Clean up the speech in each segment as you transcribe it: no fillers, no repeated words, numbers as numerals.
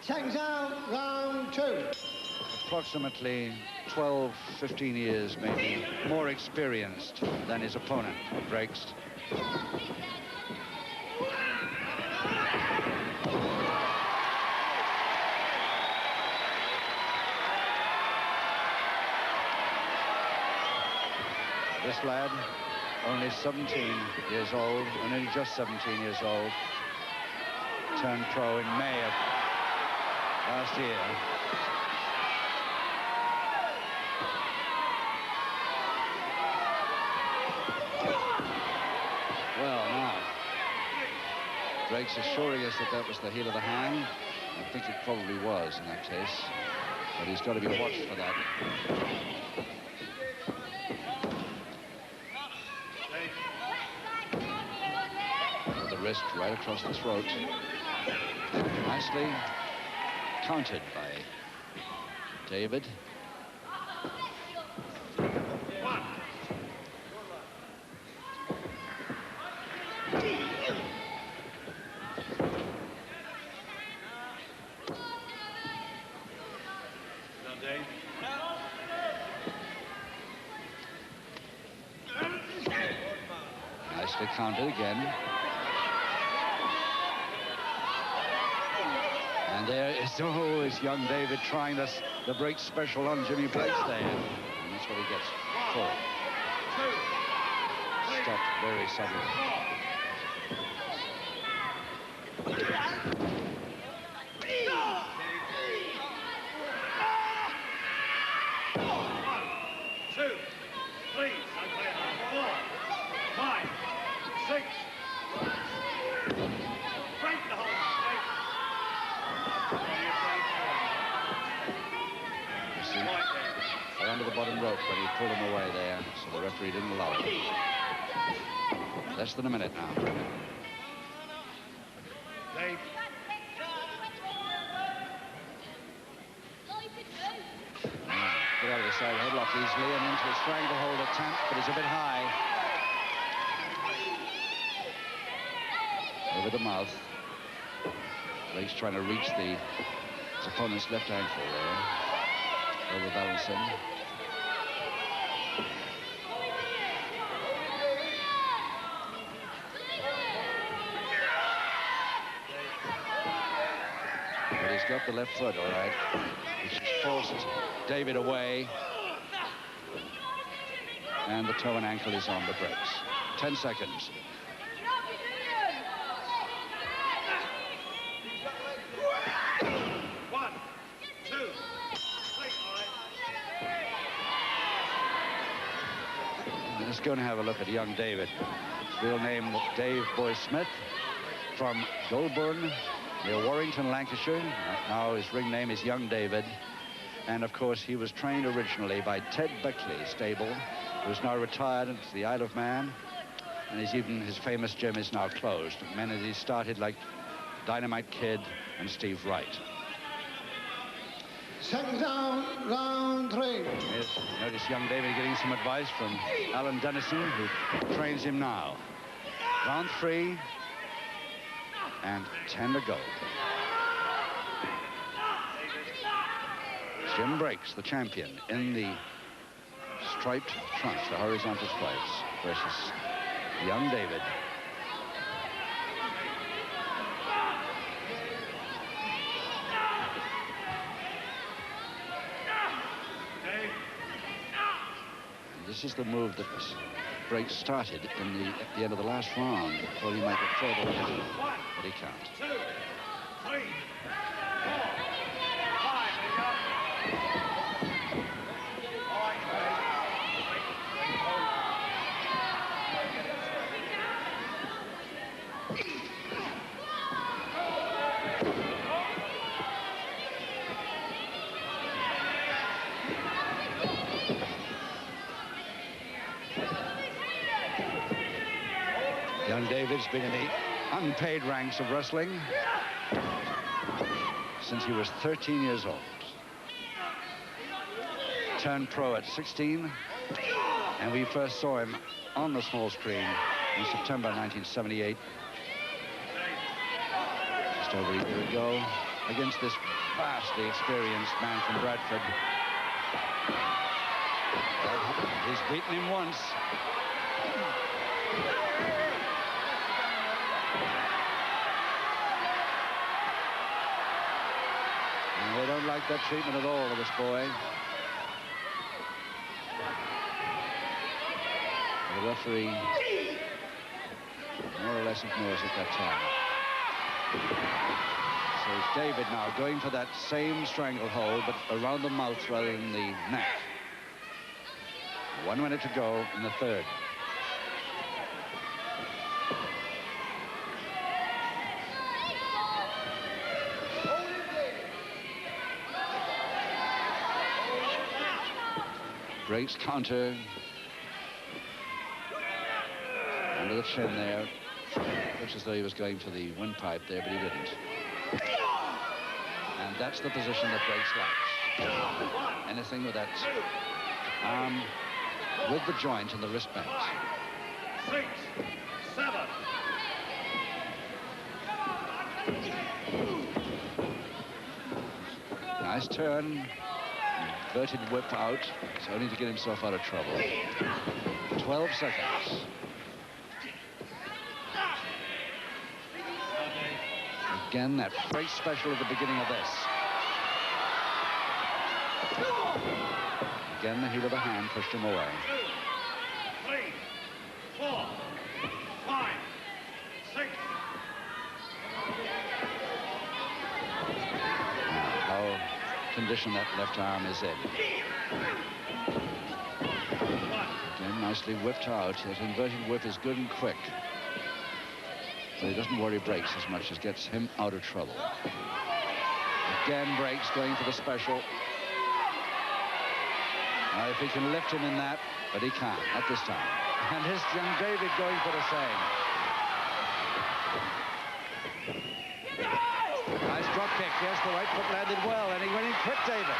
Seconds out, round 2. Approximately 12, 15 years, maybe more experienced than his opponent. Breaks. This lad, only 17 years old, and only just 17 years old, turned pro in May of last year. Well, now, Drake's assuring us that that was the heel of the hand. I think it probably was in that case, but he's got to be watched for that. The wrist right across the throat. Nicely countered by David. Nicely countered again. And there is always young David trying the break special on Jimmy Blake's there. And that's what he gets for. Stopped very suddenly. Under the bottom rope when he pulled him away there, so the referee didn't allow it. Less than a minute now. Get out of the side headlock easily and into a stranglehold attempt, but he's a bit high. Over the mouth. Blake's trying to reach his opponent's left ankle there. Overbalancing. But he's got the left foot, all right, which forced David away. And the toe and ankle is on the brakes. 10 seconds. Let's go and have a look at young David. His real name was Dave Boy Smith, from Goulburn, near Warrington, Lancashire. Now his ring name is Young David. And of course, he was trained originally by Ted Beckley Stable, who's now retired to the Isle of Man. And his famous gym is now closed. Men that he started like Dynamite Kid and Steve Wright. Second down, round 3. Yes, notice young David getting some advice from Alan Dennison, who trains him now. Round 3, and 10 to go. Jim Breaks, the champion, in the striped trunks, the horizontal stripes, versus young David. This is the move that Breaks started at the end of the last round, before he might get further away. But he can't. 2, 3, 4, 5. Young David's been in the unpaid ranks of wrestling since he was 13 years old. Turned pro at 16, and we first saw him on the small screen in September 1978, just over a year ago. against this vastly experienced man from Bradford. He's beaten him once. And they don't like that treatment at all of this boy. The referee more or less ignores it that time. So it's David now going for that same stranglehold, but around the mouth rather than the neck. 1 minute to go in the third. Breaks counter. Under the chin there. Looks as though he was going for the windpipe there, but he didn't. And that's the position that Breaks likes. Anything with that arm with the joint and the wristbands. 5, 6, 7. Nice turn. Inverted whip out. It's only to get himself out of trouble. 12 seconds. Again, that break special at the beginning of this. Again, the heel of the hand pushed him away. 2, 3, 4, 5, 6. How conditioned that left arm is in. Again, nicely whipped out. His inverted whip is good and quick. So he doesn't worry Breaks as much as gets him out of trouble. Again, Breaks going for the special. Now, if he can lift him in that, but he can't, not this time. And his young David going for the same. Nice drop kick. Yes, the right foot landed well, and he went in quick, David.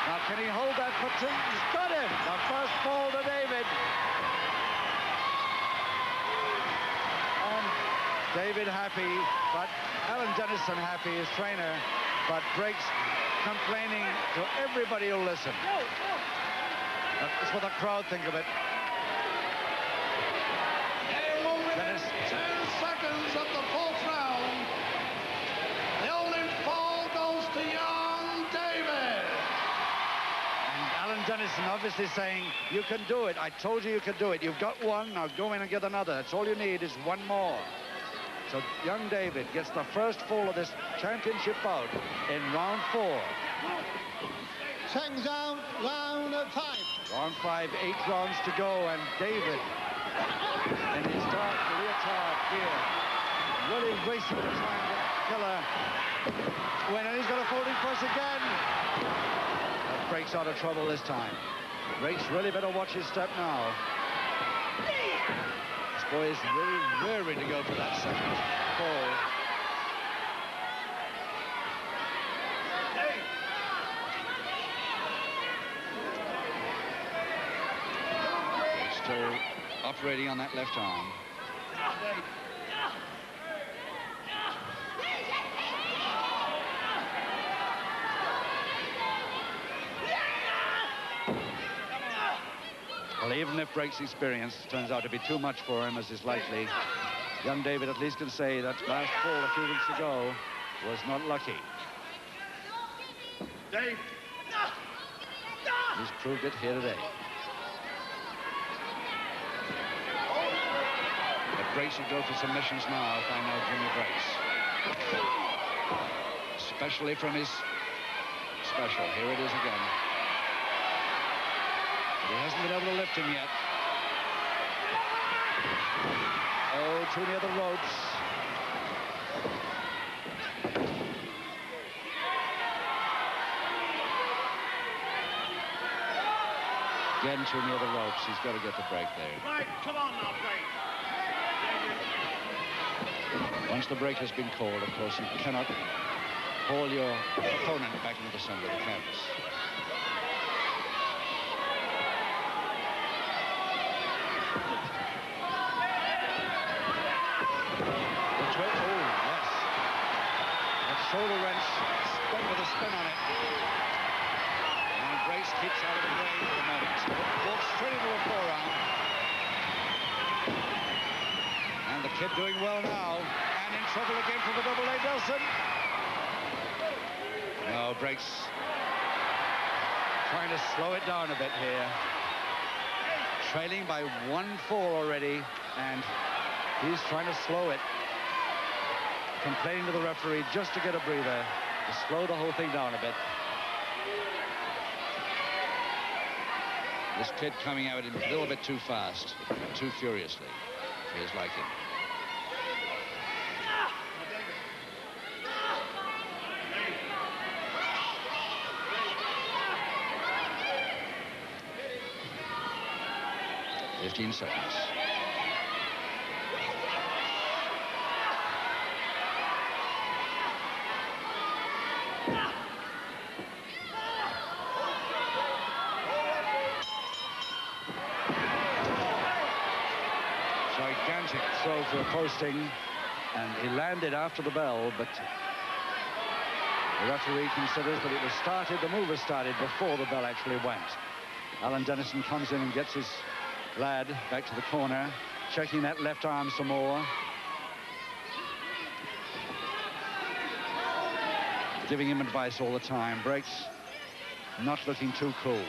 Now, can he hold that foot? He's got him. The first fall to David. And David happy, but Alan Dennison happy, his trainer, but Breaks complaining to everybody who'll listen. That's what the crowd think of it. A moment, 10 seconds of the fourth round. The only fall goes to young David. And Alan Dennison obviously saying, you can do it. I told you could do it. You've got one, now go in and get another. That's all you need is one more. So young David gets the first fall of this championship bout in round 4. Seconds out, round 5. Round 5, 8 rounds to go, and David in his dark leotard gear, really racing to try and get Killer. And he's got a folding press again. That Breaks out of trouble this time. Breaks really better watch his step now. This boy is really raring to go for that second fall. Still operating on that left arm. Well, even if Breaks' experience turns out to be too much for him, as is likely, young David at least can say that last fall a few weeks ago was not lucky. Dave. He's proved it here today. But Breaks should go for submissions now if I know Jimmy Breaks. Especially from his special. Here it is again. But he hasn't been able to lift him yet. Oh, too near the ropes. Again, too near the ropes. He's got to get the break there. Right, come on now, Break. Once the break has been called, of course, you cannot haul your opponent back into the center of the canvas. Oh, yes. That shoulder wrench doing well now. And in trouble again for the double A Nelson. No, breaks. Trying to slow it down a bit here. Trailing by 1-4 already, and he's trying to slow it. Complaining to the referee just to get a breather, to slow the whole thing down a bit. This kid coming out a little bit too fast, too furiously, for his liking. Fifteen seconds. Gigantic throw for a posting, and he landed after the bell, but the referee considers that it was started, the move was started before the bell actually went. Alan Dennison comes in and gets his lad back to the corner, checking that left arm some more. Giving him advice all the time. Breaks not looking too cool.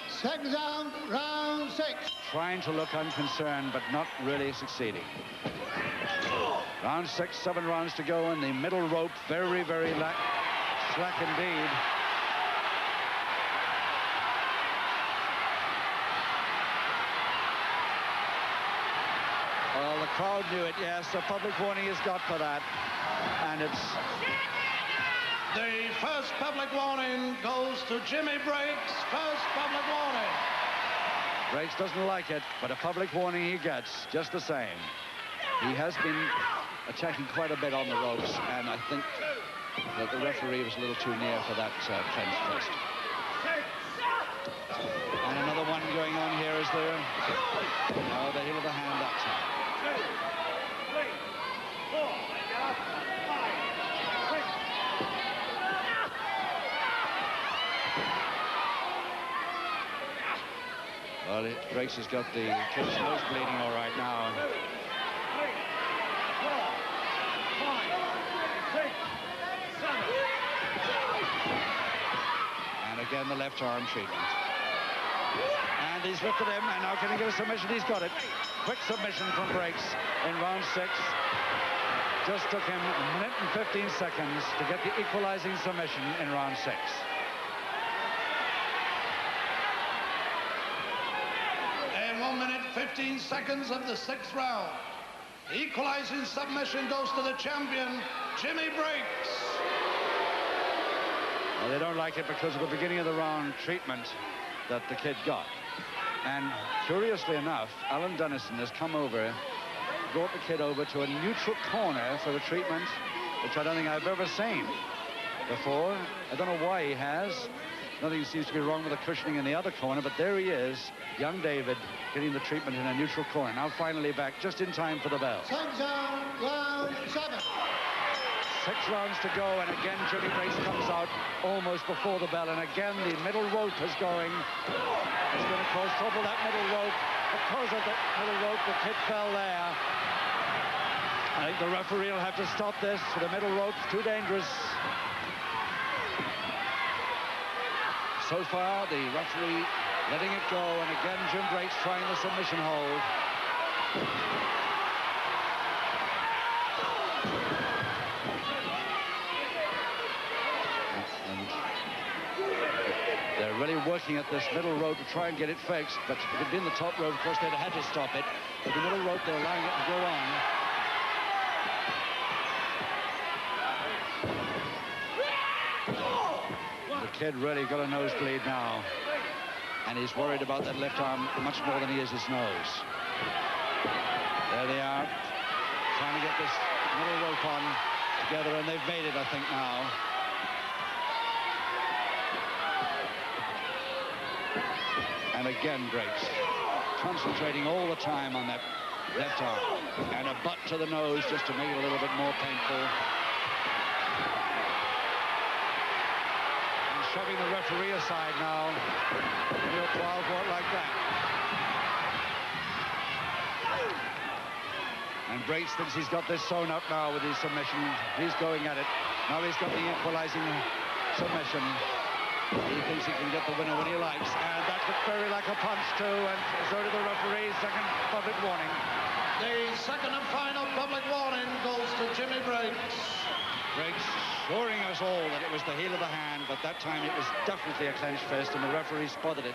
Second round, round 6. Trying to look unconcerned, but not really succeeding. Round 6, 7 rounds to go, and the middle rope very, very slack indeed. Well, the crowd knew it, yes. A public warning is got for that. And it's... The first public warning goes to Jimmy Breaks. First public warning. Breaks doesn't like it, but a public warning he gets just the same. He has been attacking quite a bit on the ropes, and I think that the referee was a little too near for that clenched fist. And another one going on here is the heel of the hand that time. 2, 3, 4, 5, 6. Well, Breaks has got the kid's nose bleeding all right now. 2, 3, 4, 5, 6, 7. And again, the left arm treatment. And he's lifted him, and now can he get a submission? He's got it. Quick submission from Breaks in round 6. Just took him 1 minute and 15 seconds to get the equalizing submission in round 6. And 1 minute, 15 seconds of the 6th round. The equalizing submission goes to the champion, Jimmy Breaks. Well, they don't like it because of the beginning of the round treatment that the kid got. And curiously enough, Alan Dennison has come over, brought the kid over to a neutral corner for the treatment, which I don't think I've ever seen before. I don't know why he has. Nothing seems to be wrong with the cushioning in the other corner, but there he is, young David, getting the treatment in a neutral corner. Now finally back, just in time for the bell. Second round 7. 6 rounds to go, and again Jimmy Breaks comes out almost before the bell, and again the middle rope is going. It's going to cause trouble, that middle rope. Because of the middle rope, the kid fell there. I think the referee will have to stop this. The middle rope's too dangerous. So far, the referee letting it go, and again Jim Breaks trying the submission hold. They're really working at this middle rope to try and get it fixed, but if it had been the top rope, of course, they'd have had to stop it. But the middle rope, they're allowing it to go on. The kid really got a nosebleed now, and he's worried about that left arm much more than he is his nose. There they are, trying to get this middle rope on together, and they've made it, I think, now. And again, Breaks, concentrating all the time on that left arm. And a butt to the nose just to make it a little bit more painful. And shoving the referee aside now. Real trial for it like that. And Breaks thinks he's got this sewn up now with his submission. He's going at it. Now he's got the equalizing submission. He thinks he can get the winner when he likes. And that looked very like a punch, too. And so did the referee. Second public warning. The second and final public warning goes to Jimmy Breaks. Breaks assuring us all that it was the heel of the hand, but that time it was definitely a clenched fist, and the referee spotted it.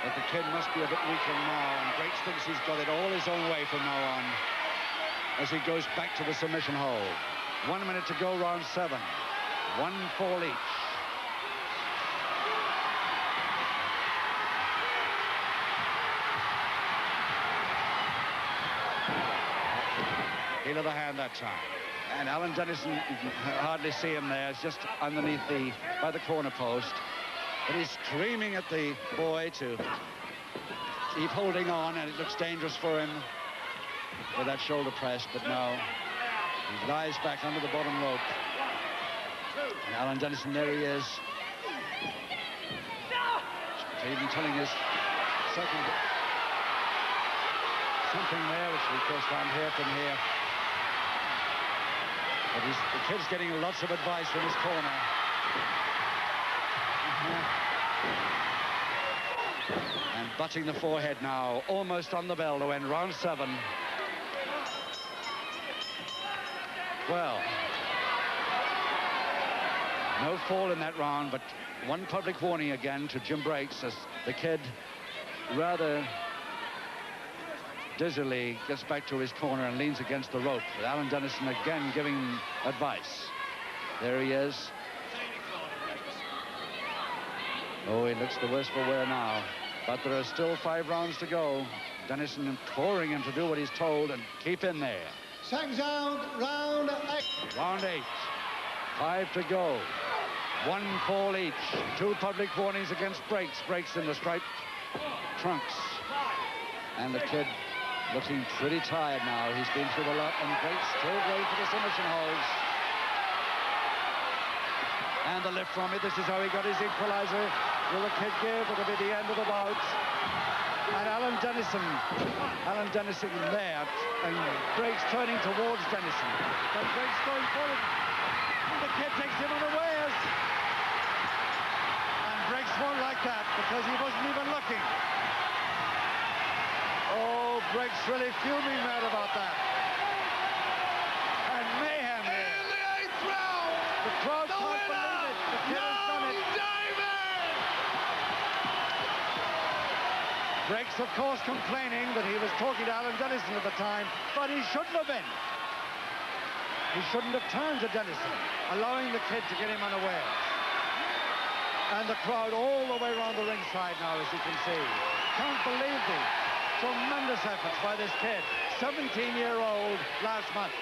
But the kid must be a bit weaker now, and Breaks thinks he's got it all his own way from now on as he goes back to the submission hold. 1 minute to go, round 7. 1 fall each. Heel of the hand that time. And Alan Dennison, you can hardly see him there. It's just underneath by the corner post. But he's screaming at the boy to keep holding on, and it looks dangerous for him with that shoulder press, but no. He lies back under the bottom rope. And Alan Dennison, there he is. Even telling his second something there, which we of course can't hear from here. But the kid's getting lots of advice from his corner. And butting the forehead now, almost on the bell to end round 7. Well, no fall in that round, but one public warning again to Jim Breaks as the kid rather dizzily gets back to his corner and leans against the rope, with Alan Dennison again giving advice. There he is. Oh, he looks the worse for wear now. But there are still 5 rounds to go. Dennison imploring him to do what he's told and keep in there. Sangs out, round 8. Round 8. 5 to go. 1 fall each. 2 public warnings against Breaks. Breaks in the striped trunks. And the kid looking pretty tired now. He's been through a lot, and Breaks still going for the submission holds. And the lift from it. This is how he got his equalizer. Will the kid give? It'll be the end of the bout. And Alan Dennison there, and Breaks turning towards Dennison. But Breaks going forward. And the kid takes him unawares. And Breaks won't like that because he wasn't even looking. Oh, Breaks really fuming mad about that. And mayhem here. In the 8th round, The crowd can't believe it. The kid has done it. Breaks, of course, complaining that he was talking to Alan Dennison at the time, but he shouldn't have been. He shouldn't have turned to Dennison, allowing the kid to get him unawares. And the crowd all the way around the ringside now, as you can see. Can't believe the tremendous efforts by this kid, 17-year-old last month.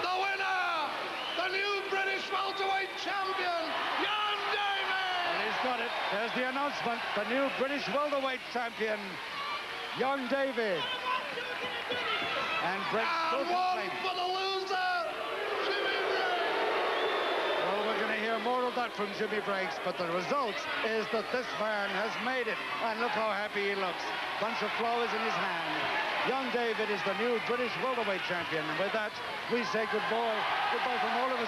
The winner, the new British welterweight champion, Young David! Well, he's got it. There's the announcement. The new British welterweight champion, Young David. And Breaks still And one complaining. for the loser, Jimmy Breaks! Well, we're going to hear more of that from Jimmy Breaks, but the result is that this man has made it. And look how happy he looks. Bunch of flowers in his hand. Young David is the new British welterweight champion. And with that, we say goodbye for